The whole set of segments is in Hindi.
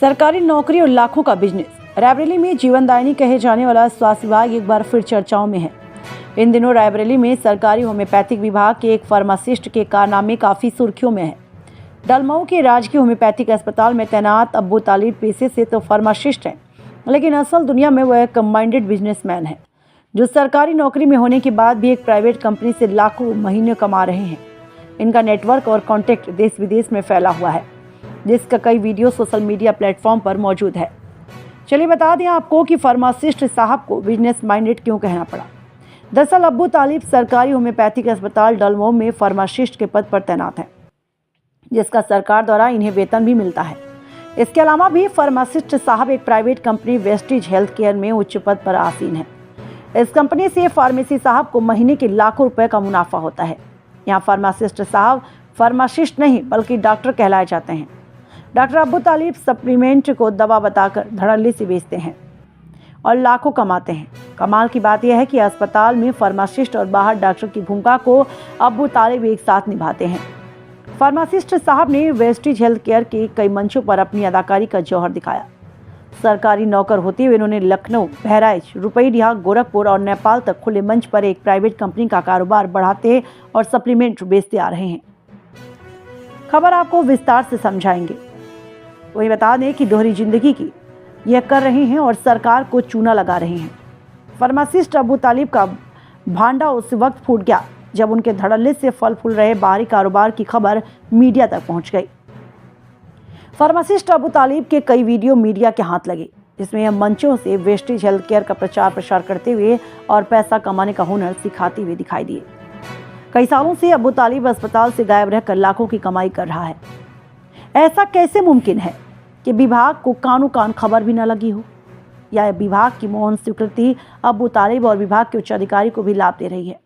सरकारी नौकरी और लाखों का बिजनेस। रायबरेली में जीवनदायिनी कहे जाने वाला स्वास्थ्य विभाग एक बार फिर चर्चाओं में है। इन दिनों रायबरेली में सरकारी होम्योपैथिक विभाग के एक फार्मासिस्ट के कारनामे काफी सुर्खियों में है। डलमऊ के राजकीय होम्योपैथिक अस्पताल में तैनात अब्बू तालिब पेशे से तो फार्मासिस्ट हैं, लेकिन असल दुनिया में वह कंबाइंडेड बिजनेसमैन है, जो सरकारी नौकरी में होने के बाद भी एक प्राइवेट कंपनी से लाखों महीने कमा रहे हैं। इनका नेटवर्क और कॉन्टैक्ट देश विदेश में फैला हुआ है, जिसका कई वीडियो सोशल मीडिया प्लेटफॉर्म पर मौजूद है। चलिए बता दें आपको कि फार्मासिस्ट साहब को बिजनेस माइंडेड क्यों कहना पड़ा। दरअसल अब्बू तालिब सरकारी होम्योपैथिक अस्पताल डलमऊ में फार्मासिस्ट के पद पर तैनात हैं, जिसका सरकार द्वारा इन्हें वेतन भी मिलता है। इसके अलावा भी फार्मासिस्ट साहब एक private company Vestige health care में उच्च पद पर आसीन है। इस कंपनी से फार्मेसी साहब को महीने के लाखों रुपए का मुनाफा होता है। यहाँ फार्मासिस्ट साहब फार्मासिस्ट नहीं बल्कि डॉक्टर कहलाए जाते हैं। डॉक्टर अब्बू तालिब सप्लीमेंट को दवा बताकर धड़ल्ले से बेचते हैं और लाखों कमाते हैं। कमाल की बात यह है कि अस्पताल में फार्मासिस्ट और बाहर डॉक्टर की भूमिका को अब्बू तालिब एक साथ निभाते हैं। फार्मासिस्ट साहब ने वेस्टिज हेल्थ केयर के कई मंचों पर अपनी अदाकारी का जौहर दिखाया। सरकारी नौकर होते हुए उन्होंने लखनऊ, बहराइच, रुपईडीहा, गोरखपुर और नेपाल तक खुले मंच पर एक प्राइवेट कंपनी का कारोबार बढ़ाते और सप्लीमेंट बेचते आ रहे हैं। खबर आपको विस्तार से समझाएंगे। वही बता दें कि दोहरी जिंदगी की यह कर रहे हैं और सरकार को चूना लगा रहे हैं। फार्मासिस्ट अब्बू तालिब का भांडा उस वक्त फूट गया जब उनके धड़ल्ले से फल फूल रहे बाहरी कारोबार की खबर मीडिया तक पहुंच गई। फार्मासिस्ट अब्बू तालिब के कई वीडियो मीडिया के हाथ लगे, जिसमें यह मंचों से वेस्टिज हेल्थ केयर का प्रचार प्रसार करते हुए और पैसा कमाने का हुनर सिखाते हुए दिखाई दिए। कई सालों से अब्बू तालिब अस्पताल से गायब रहकर लाखों की कमाई कर रहा है। ऐसा कैसे मुमकिन है कि विभाग को कानों कान खबर भी न लगी हो, या विभाग की मौन स्वीकृति अब्बू तालिब और विभाग के उच्च अधिकारी को भी लाभ दे रही है।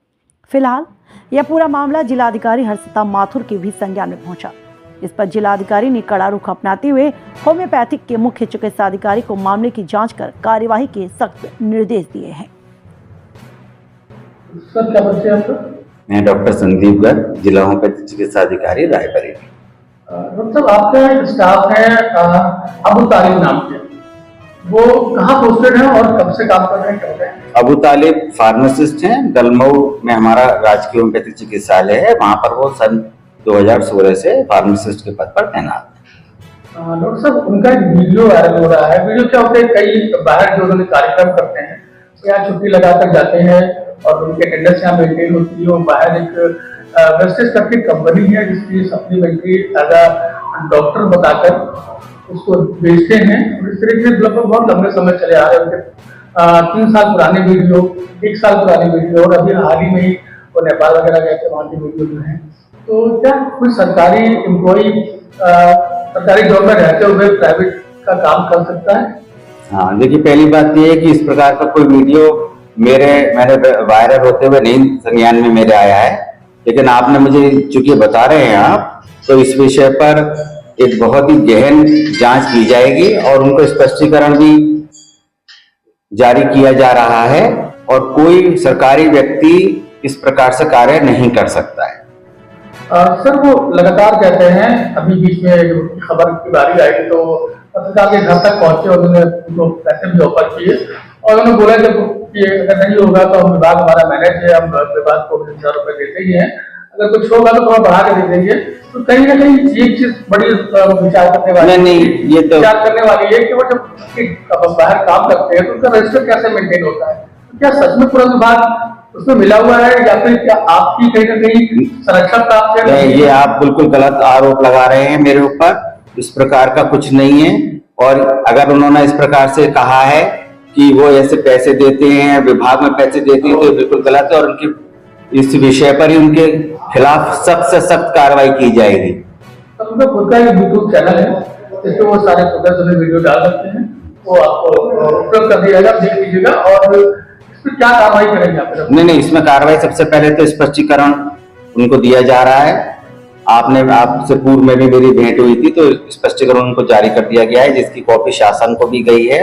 फिलहाल यह पूरा मामला जिलाधिकारी हर्षिता माथुर के भी संज्ञान में पहुंचा। इस पर जिलाधिकारी ने कड़ा रुख अपनाते हुए होम्योपैथिक के मुख्य चिकित्सा अधिकारी को मामले की जांच कर कार्यवाही के सख्त निर्देश दिए हैं। सर क्या परिचय आपका? मैं डॉक्टर संदीप गर्ग, जिला होम्योपैथिक चिकित्सा अधिकारी रायबरेली। मतलब आपका एक स्टाफ है अब्बू तालिब नाम के, वो कहाँ पोस्टेड है और कब से काम कर रहे हैं, क्या होता है? अब्बू तालिब फार्मासिस्ट हैं। डलमऊ में हमारा राजकीय होम्योपैथिक चिकित्सालय है, वहाँ पर वो सन 2016 से फार्मासिस्ट के पद पर तैनात है। डॉक्टर साहब, उनका एक वीडियो वायरल हो रहा है। वीडियो क्या होता है, कई बाहर जो उन्होंने कार्यक्रम करते हैं तो यहाँ छुट्टी लगाकर जाते हैं और उनकी अटेंडेंस यहाँ मेंटेन होती है। वो बाहर एक वेस्टिज करके कंपनी है जिसकी सप्लीमेंट्री एज अ डॉक्टर बताकर उसको बेचते हैं। इस तरीके से लगभग बहुत लंबे समय चले आ रहे हैं। उनके 3 साल पुराने वीडियो, 1 साल पुराने वीडियो और अभी हाल ही में ही वो नेपाल वगैरह गए थे, वहाँ की वीडियो जो है। तो क्या कोई सरकारी एम्प्लॉई सरकारी जॉब में रहते हुए प्राइवेट का काम कर सकता है? हाँ, देखिए पहली बात ये है कि इस प्रकार का कोई वीडियो मैंने वायरल होते हुए नहीं संज्ञान में मेरे आया है, लेकिन आपने मुझे चूंकि बता रहे हैं आप, तो इस विषय पर एक बहुत ही गहन जांच की जाएगी और उनको स्पष्टीकरण भी जारी किया जा रहा है और कोई सरकारी व्यक्ति इस प्रकार से कार्य नहीं कर सकता है। सर, वो लगातार कहते हैं, अभी बीच में खबर की बारी आई तो पत्रकार के घर तक पहुंचे और उन्होंने उनको पैसे भी ऑफर किए और उन्होंने बोला कि अगर नहीं होगा तो हम विभाग हमारा मैनेज है, हम विभाग को 20,000 रुपए देते ही हैं, अगर कुछ होगा तो थोड़ा बढ़ा के दे देंगे। तो कहीं ना कहीं एक चीज बड़ी विचार करने वाली विचार करने वाली है कि वो जब बाहर काम करते हैं तो उनका रजिस्टर कैसे मेंटेन होता है? तो क्या सच में पूरा विभाग उसमें मिला हुआ है या फिर क्या आपकी कहीं ना कहीं संरक्षण प्राप्त है? नहीं, ये आप बिल्कुल गलत आरोप लगा रहे हैं मेरे ऊपर। इस प्रकार का कुछ नहीं है और अगर उन्होंने इस प्रकार से कहा है कि वो ऐसे पैसे देते हैं, विभाग में पैसे देते हैं, तो बिल्कुल गलत है और उनकी इस विषय पर ही उनके खिलाफ सख्त से सख्त कार्रवाई की जाएगी। तो उनका खुद का एक यूट्यूब चैनल है जिसपे वो सारे छोटे वीडियो डाल सकते हैं, वो आपको उपलब्ध कर दिया जाएगा, देख लीजिएगा। और इसमें क्या कार्रवाई करेंगे आप? नहीं, इसमें कार्रवाई सबसे पहले तो स्पष्टीकरण उनको दिया जा रहा है। आपसे पूर्व में भी मेरी भेंट हुई थी तो स्पष्टीकरण उनको जारी कर दिया गया है, जिसकी कॉपी शासन को भी गई है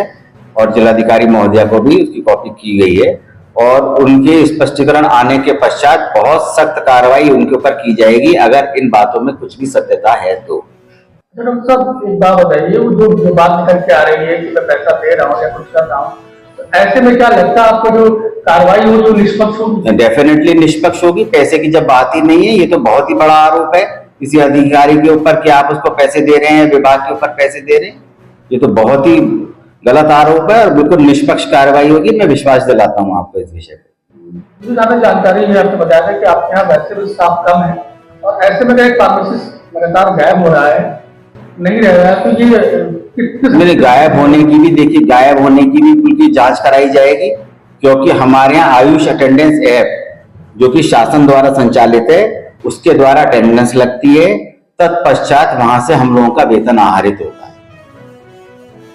और जिलाधिकारी महोदया को भी उसकी कॉपी की गई है और उनके स्पष्टीकरण आने के पश्चात बहुत सख्त कार्रवाई उनके ऊपर की जाएगी अगर इन बातों में कुछ भी सत्यता है तो। तो डॉक्टर साहब एक बात बताइए, वो जो बात निकल के आ रही है कि मैं पैसा दे रहा हूँ या कुछ कर रहा हूँ, तो ऐसे में क्या लगता है आपको जो कार्रवाई होगी वो निष्पक्ष होगी? डेफिनेटली निष्पक्ष होगी। पैसे की जब बात ही नहीं है, ये तो बहुत ही बड़ा आरोप है किसी अधिकारी के ऊपर कि आप उसको पैसे दे रहे हैं, विभाग के ऊपर पैसे दे रहे हैं। ये तो बहुत ही गलत आरोप है और बिल्कुल निष्पक्ष कार्रवाई होगी। मैं विश्वास दिलाता हूँ आपको इस विषय पे। मुझे ज्यादा जानकारी है, आपने बताया था कि आपके यहाँ वैसे भी स्टाफ कम है और ऐसे में एक फार्मासिस्ट लगातार गायब हो रहा है, नहीं रह रहा है, तो ये मेरे गायब होने की भी, देखिए गायब होने की भी उनकी जांच कराई जाएगी, क्योंकि हमारे यहाँ आयुष अटेंडेंस ऐप जो कि शासन द्वारा संचालित है, उसके द्वारा अटेंडेंस लगती है, तत्पश्चात वहां से हम लोगों का वेतन आहरित होगा।